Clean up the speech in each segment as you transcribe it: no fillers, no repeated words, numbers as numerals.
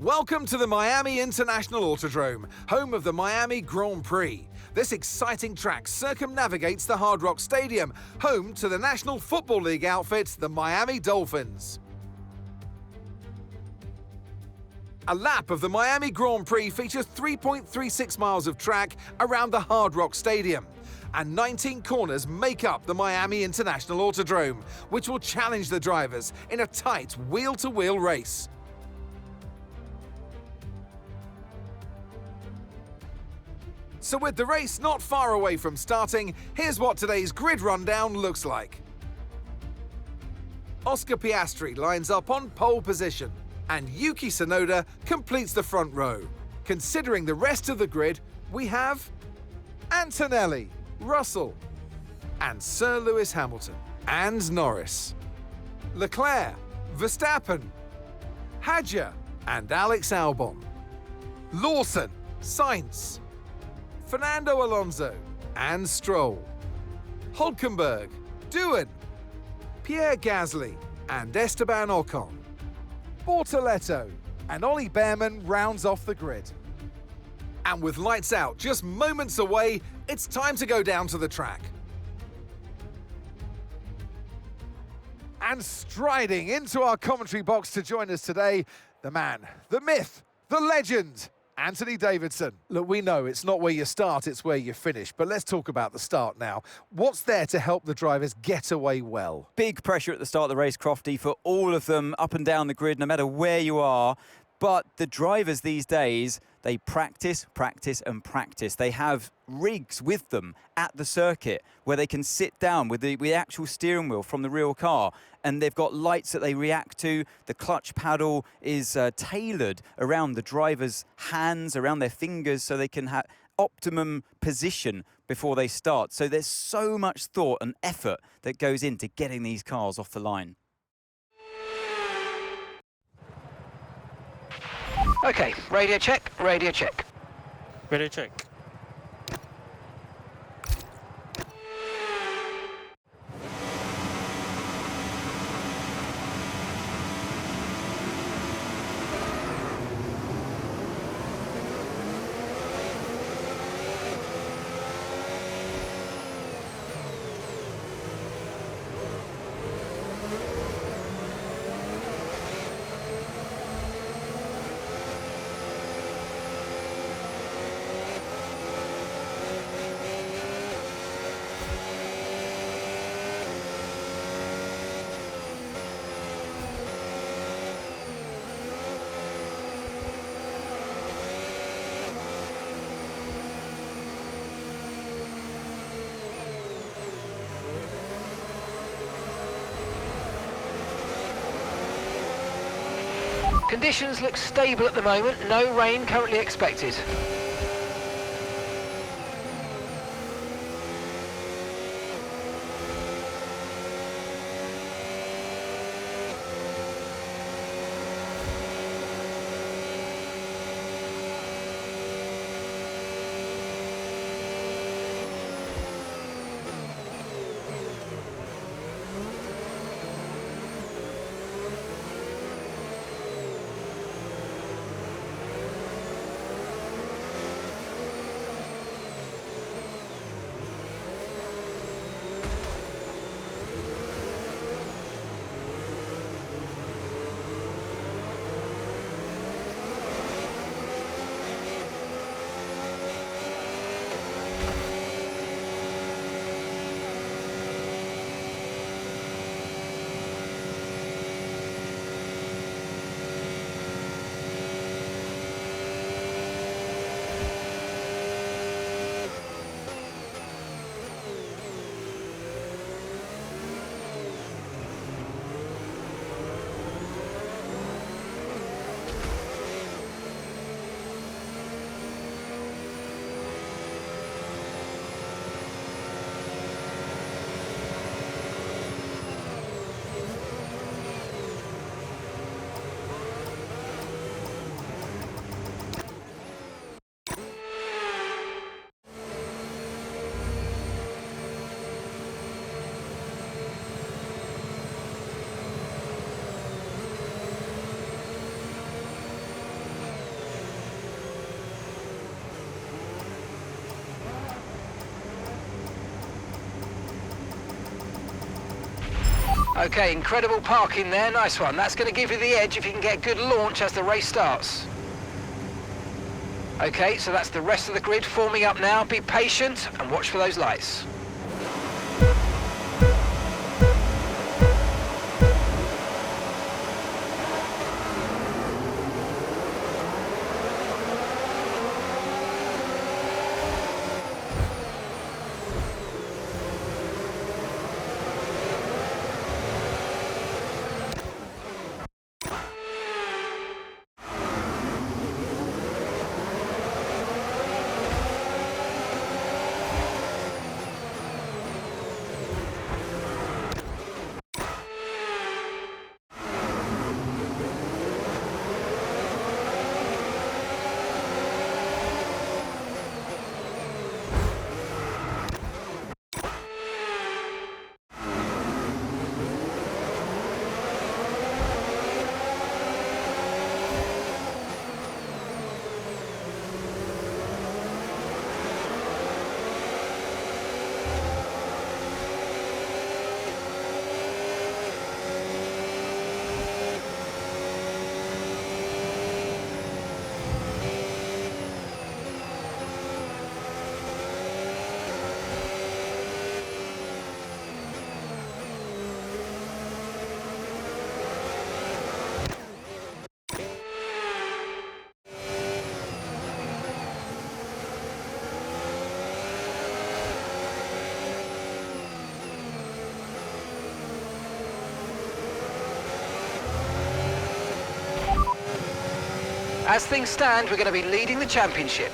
Welcome to the Miami International Autodrome, home of the Miami Grand Prix. This exciting track circumnavigates the Hard Rock Stadium, home to the National Football League outfit, the Miami Dolphins. A lap of the Miami Grand Prix features 3.36 miles of track around the Hard Rock Stadium, and 19 corners make up the Miami International Autodrome, which will challenge the drivers in a tight wheel-to-wheel race. So with the race not far away from starting, here's what today's grid rundown looks like. Oscar Piastri lines up on pole position, and Yuki Tsunoda completes the front row. Considering the rest of the grid, we have Antonelli, Russell, and Sir Lewis Hamilton, and Norris, Leclerc, Verstappen, Hadjar, and Alex Albon, Lawson, Sainz, Fernando Alonso, and Stroll, Hülkenberg, Doohan, Pierre Gasly, and Esteban Ocon, Bortoleto, and Ollie Behrman rounds off the grid. And with lights out just moments away, it's time to go down to the track. And striding into our commentary box to join us today, the man, the myth, the legend, Anthony Davidson. Look, we know it's not where you start, it's where you finish. But let's talk about the start now. What's there to help the drivers get away well? Big pressure at the start of the race, Crofty, for all of them up and down the grid, no matter where you are. But the drivers these days, they practice, practice and practice. They have rigs with them at the circuit where they can sit down with the actual steering wheel from the real car, and they've got lights that they react to. The clutch paddle is tailored around the driver's hands, around their fingers, so they can have optimum position before they start. So there's so much thought and effort that goes into getting these cars off the line. Okay, radio check, radio check. Radio check. Conditions look stable at the moment, no rain currently expected. Okay, incredible parking there, nice one. That's going to give you the edge if you can get a good launch as the race starts. Okay, so that's the rest of the grid forming up now. Be patient and watch for those lights. As things stand, we're going to be leading the championship.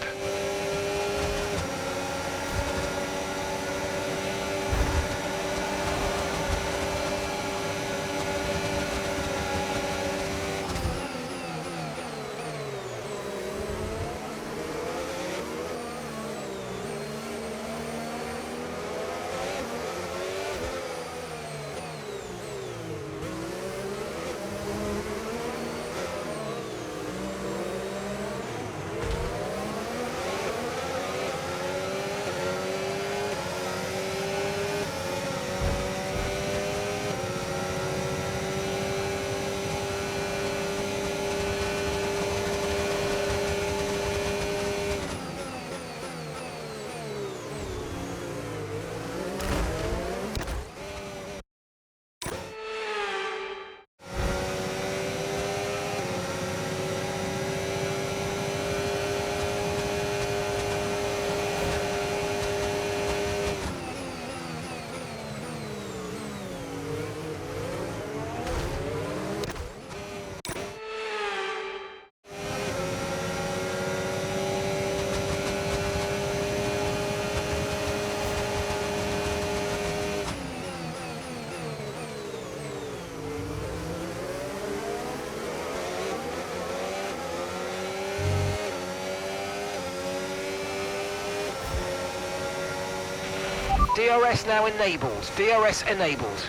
DRS now enabled. DRS enabled.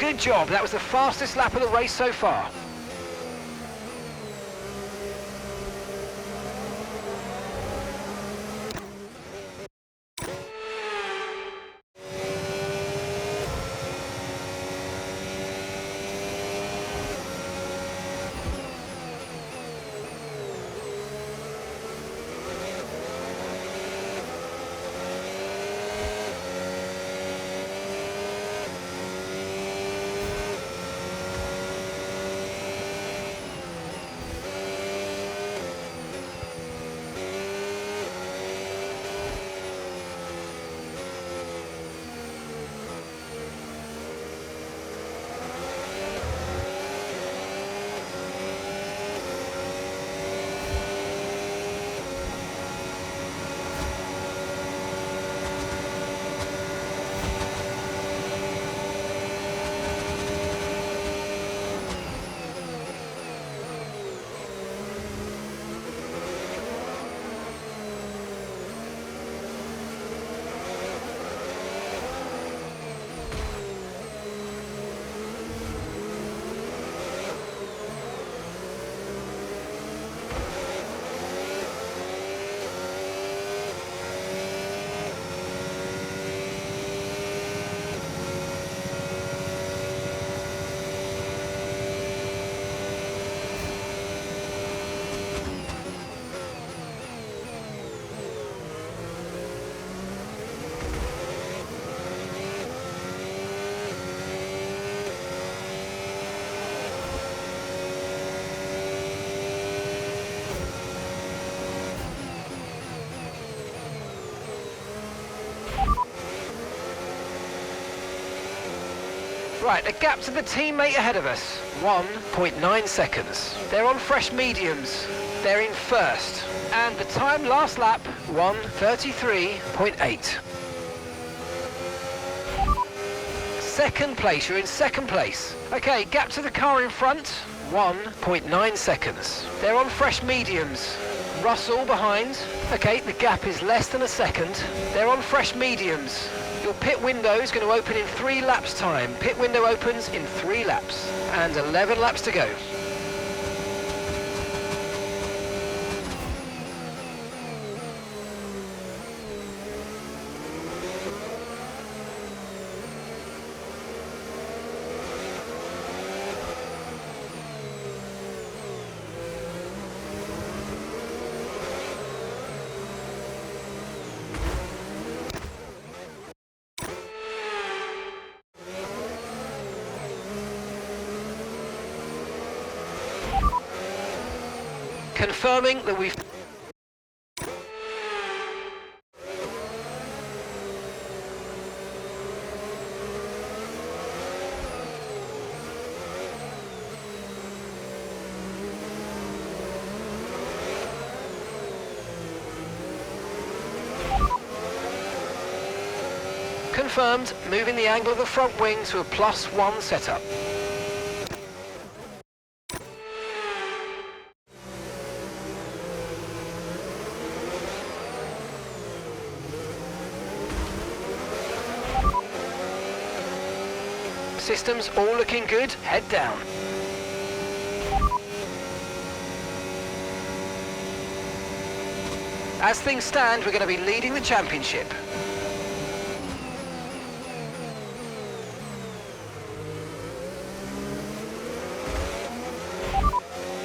Good job, that was the fastest lap of the race so far. Right, the gap to the teammate ahead of us, 1.9 seconds. They're on fresh mediums. They're in first. And the time last lap, 1:33.8. Second place, you're in second place. Okay, gap to the car in front, 1.9 seconds. They're on fresh mediums. Russell behind. Okay, the gap is less than a second. They're on fresh mediums. Your pit window is going to open in 3 laps time. Pit window opens in 3 laps. And 11 laps to go. Confirming that we've... Confirmed, moving the angle of the front wing to a +1 setup. Systems all looking good, head down. As things stand, we're going to be leading the championship.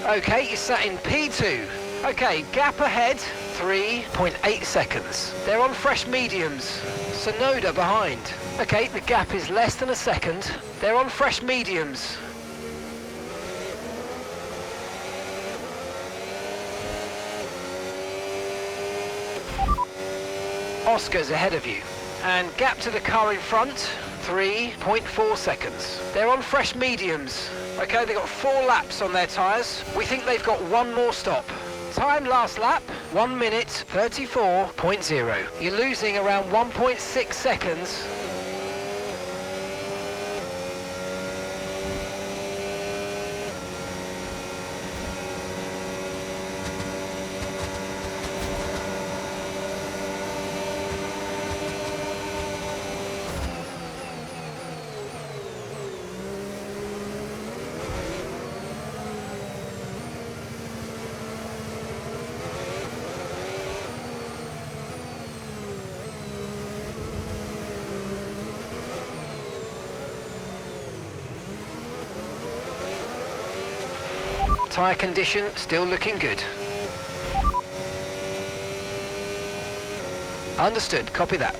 Okay, you're sat in P2. Okay, gap ahead, 3.8 seconds. They're on fresh mediums. Sonoda behind. Okay, the gap is less than a second. They're on fresh mediums. Oscar's ahead of you. And gap to the car in front, 3.4 seconds. They're on fresh mediums. Okay, they've got 4 laps on their tyres. We think they've got 1 more stop. Time last lap, 1:34.0. You're losing around 1.6 seconds. Tyre condition still looking good. Understood, copy that.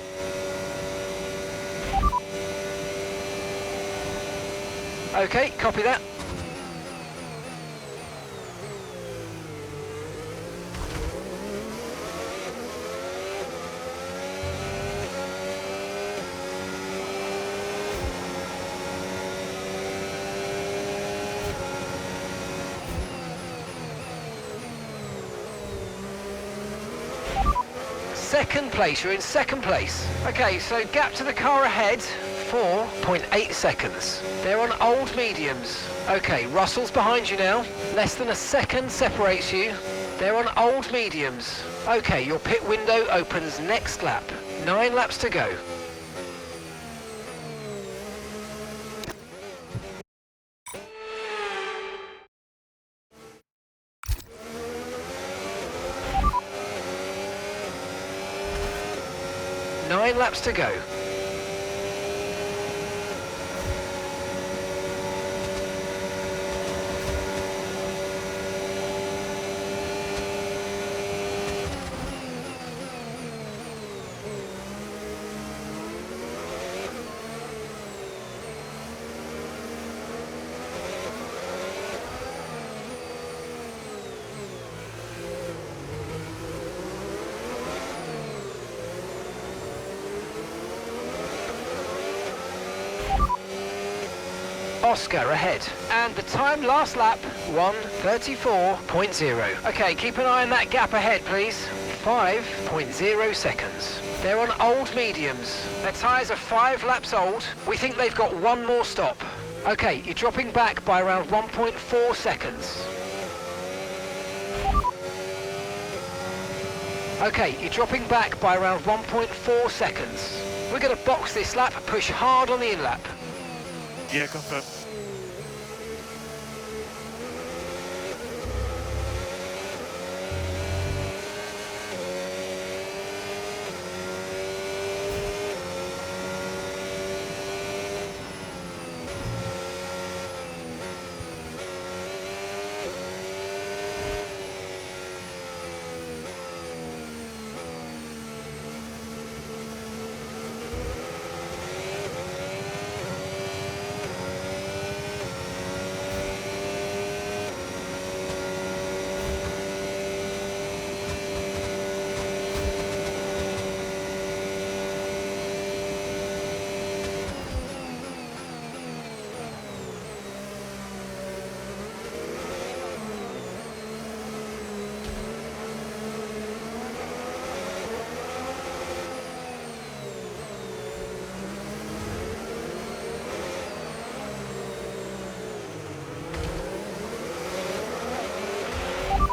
Okay, copy that. Second place, you're in second place. Okay, so gap to the car ahead, 4.8 seconds. They're on old mediums. Okay, Russell's behind you now. Less than a second separates you. They're on old mediums. Okay, your pit window opens next lap. 9 laps to go. Nine laps to go. Oscar ahead. And the time last lap, 1:34.0. Okay, keep an eye on that gap ahead, please. 5.0 seconds. They're on old mediums. Their tyres are 5 laps old. We think they've got one more stop. Okay, you're dropping back by around 1.4 seconds. Okay, you're dropping back by around 1.4 seconds. We're going to box this lap, push hard on the in-lap. Yeah, confirm.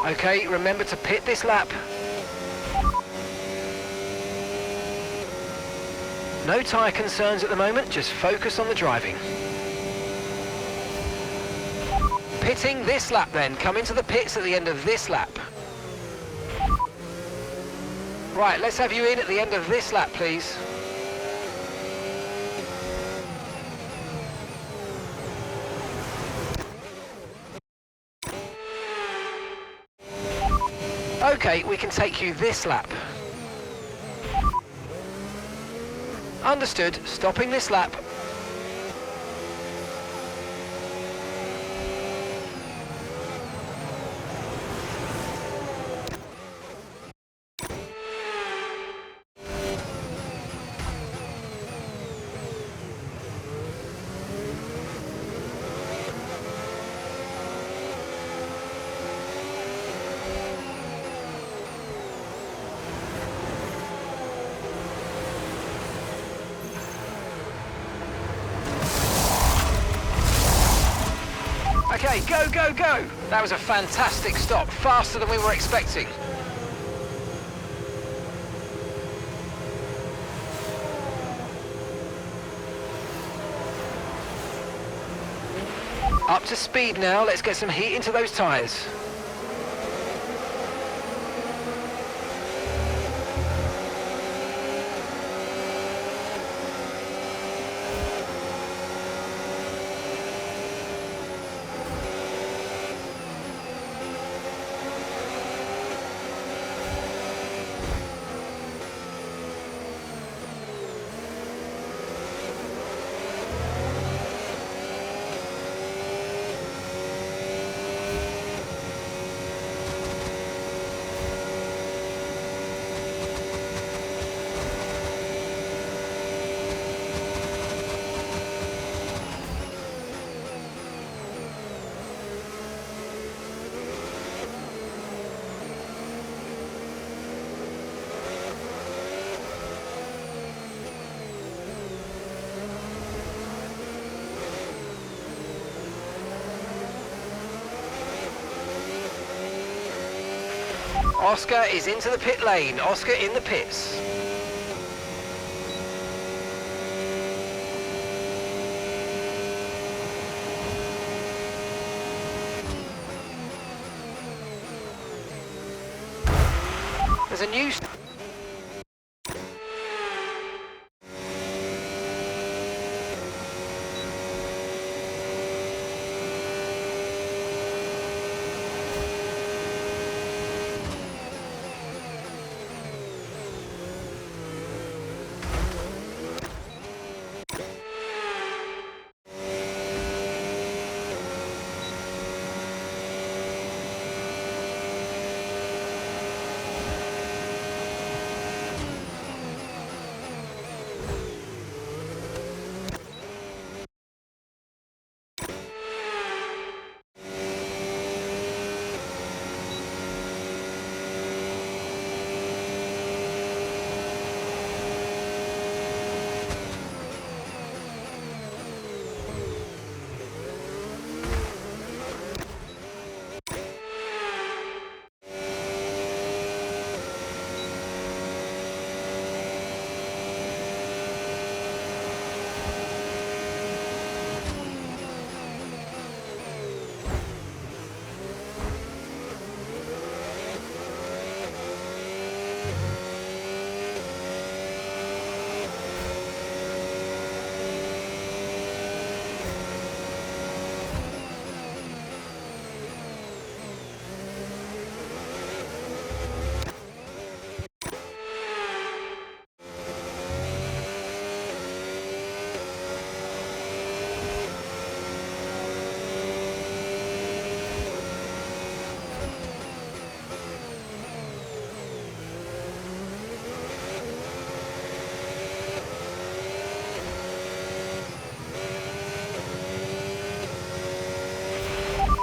Okay, remember to pit this lap. No tyre concerns at the moment, just focus on the driving. Pitting this lap then, come into the pits at the end of this lap. Right, let's have you in at the end of this lap, please. Okay, we can take you this lap. Understood, stopping this lap. Okay, go, go, go! That was a fantastic stop, faster than we were expecting. Up to speed now, let's get some heat into those tyres. Oscar is into the pit lane. Oscar in the pits. There's a new...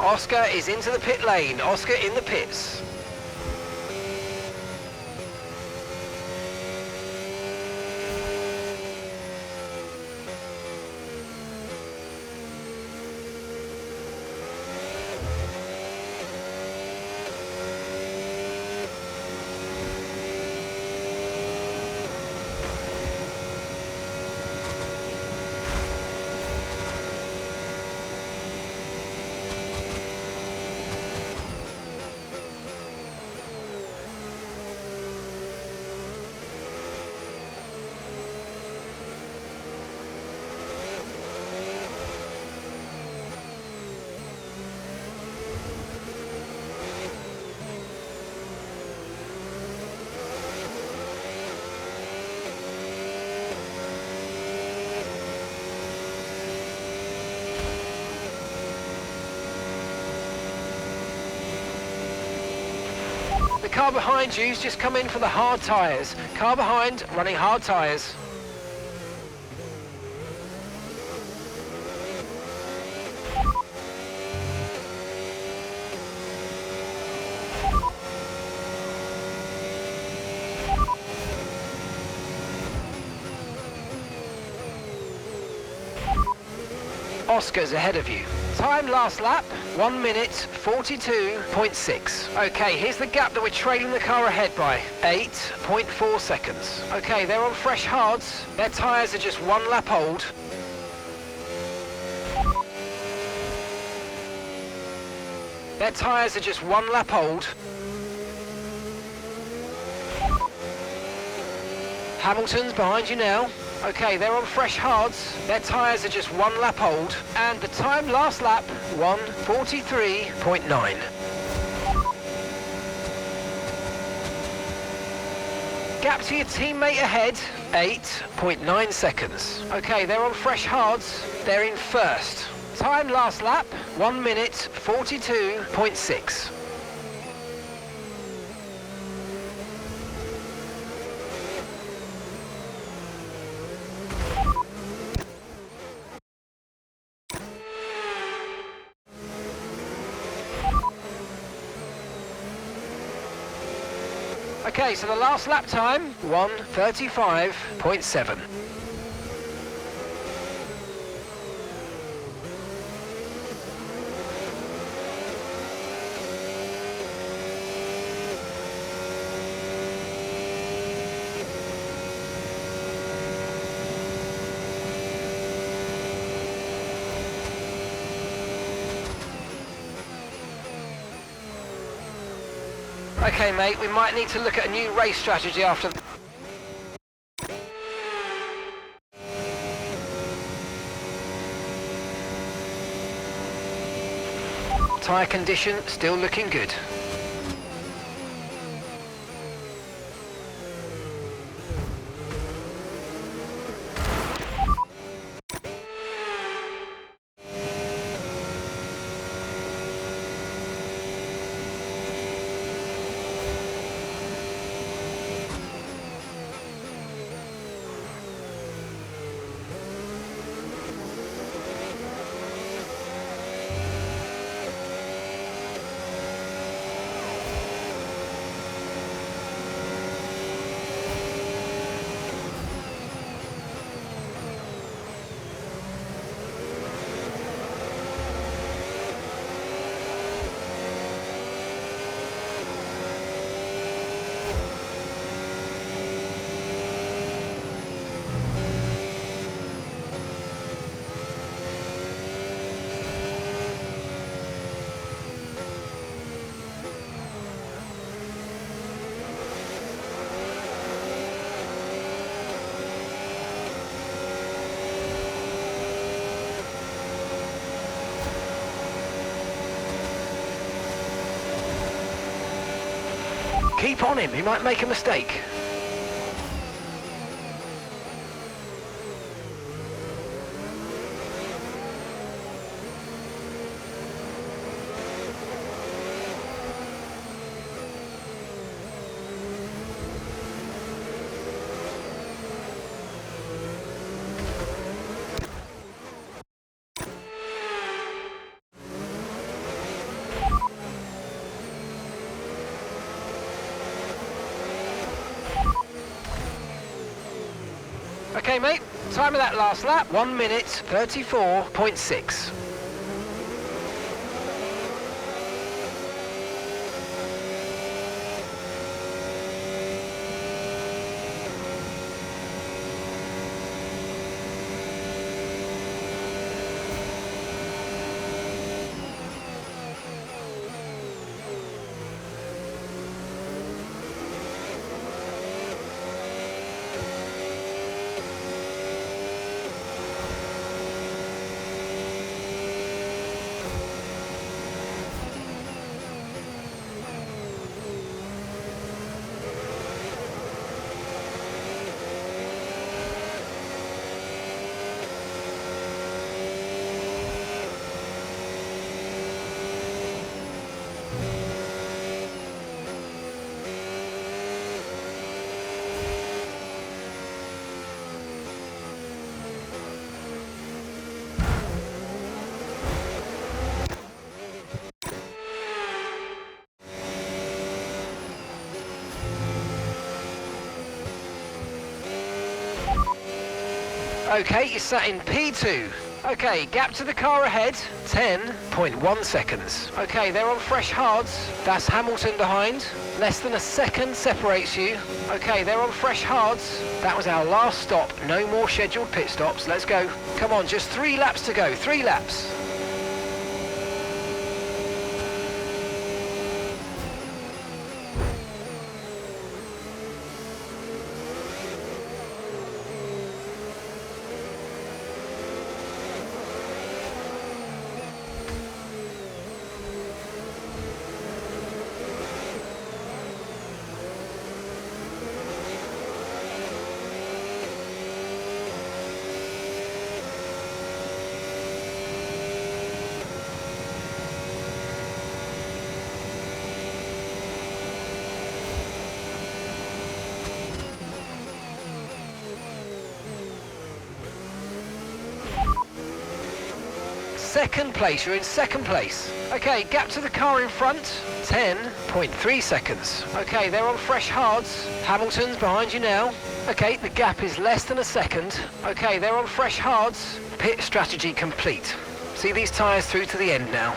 Oscar is into the pit lane. Oscar in the pits. The car behind you's just come in for the hard tyres. Car behind running hard tyres. Oscar's ahead of you. Time last lap, 1 minute 42.6. Okay, here's the gap that we're trailing the car ahead by, 8.4 seconds. Okay, they're on fresh hards. Their tyres are just 1 lap old. Their tyres are just 1 lap old. Hamilton's behind you now. Okay, they're on fresh hards. Their tyres are just 1 lap old. And the time last lap, 1:43.9. Gap to your teammate ahead, 8.9 seconds. Okay, they're on fresh hards. They're in first. Time last lap, 1 minute 42.6. Okay, so the last lap time, 1:35.7. Okay, mate, we might need to look at a new race strategy after... Tyre condition still looking good. Keep on him, he might make a mistake. Okay, mate, time of that last lap, 1 minute 34.6. Okay, you're sat in P2. Okay, gap to the car ahead, 10.1 seconds. Okay, they're on fresh hards. That's Hamilton behind. Less than a second separates you. Okay, they're on fresh hards. That was our last stop. No more scheduled pit stops. Let's go. Come on, just 3 laps to go. 3 laps. Second place, you're in second place. Okay, gap to the car in front, 10.3 seconds. Okay, they're on fresh hards. Hamilton's behind you now. Okay, the gap is less than a second. Okay, they're on fresh hards. Pit strategy complete. See these tyres through to the end now.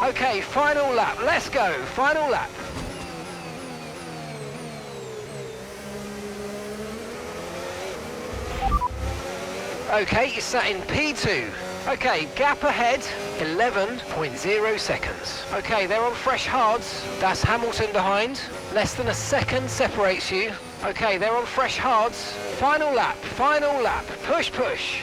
Okay, final lap. Let's go. Final lap. Okay, you're sat in P2. Okay, gap ahead, 11.0 seconds. Okay, they're on fresh hards. That's Hamilton behind. Less than a second separates you. Okay, they're on fresh hards. Final lap, final lap. Push, push.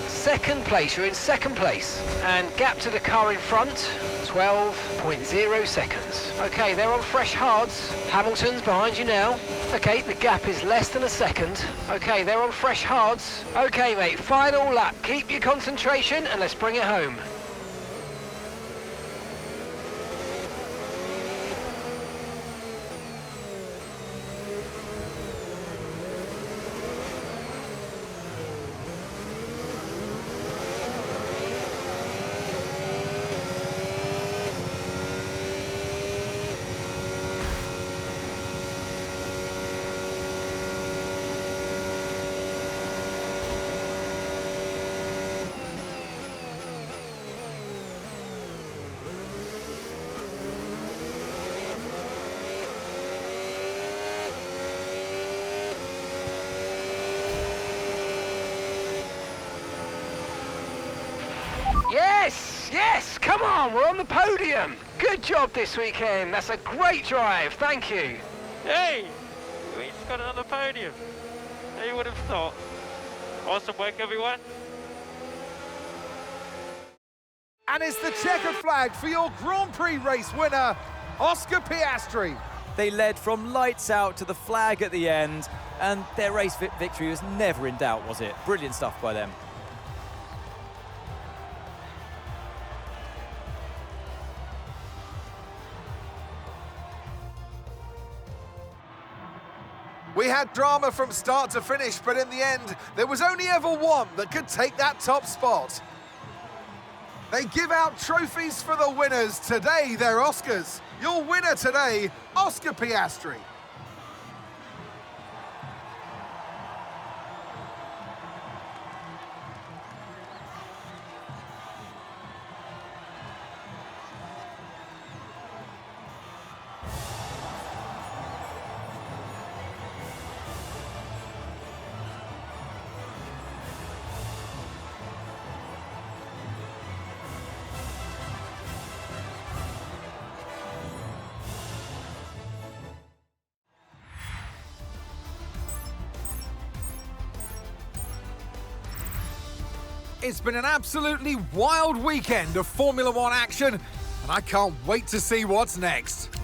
Second place, you're in second place. And gap to the car in front, 12.0 seconds. Okay, they're on fresh hards. Hamilton's behind you now. Okay, the gap is less than a second. Okay, they're on fresh hards. Okay, mate, final lap. Keep your concentration and let's bring it home. Yes, yes, come on, we're on the podium. Good job this weekend. That's a great drive, thank you. Hey, we just got another podium. Who would have thought? Awesome work, everyone. And it's the checkered flag for your Grand Prix race winner, Oscar Piastri. They led from lights out to the flag at the end, and their race victory was never in doubt, was it? Brilliant stuff by them. We had drama from start to finish, but in the end, there was only ever one that could take that top spot. They give out trophies for the winners. Today, they're Oscars. Your winner today, Oscar Piastri. It's been an absolutely wild weekend of Formula One action, and I can't wait to see what's next.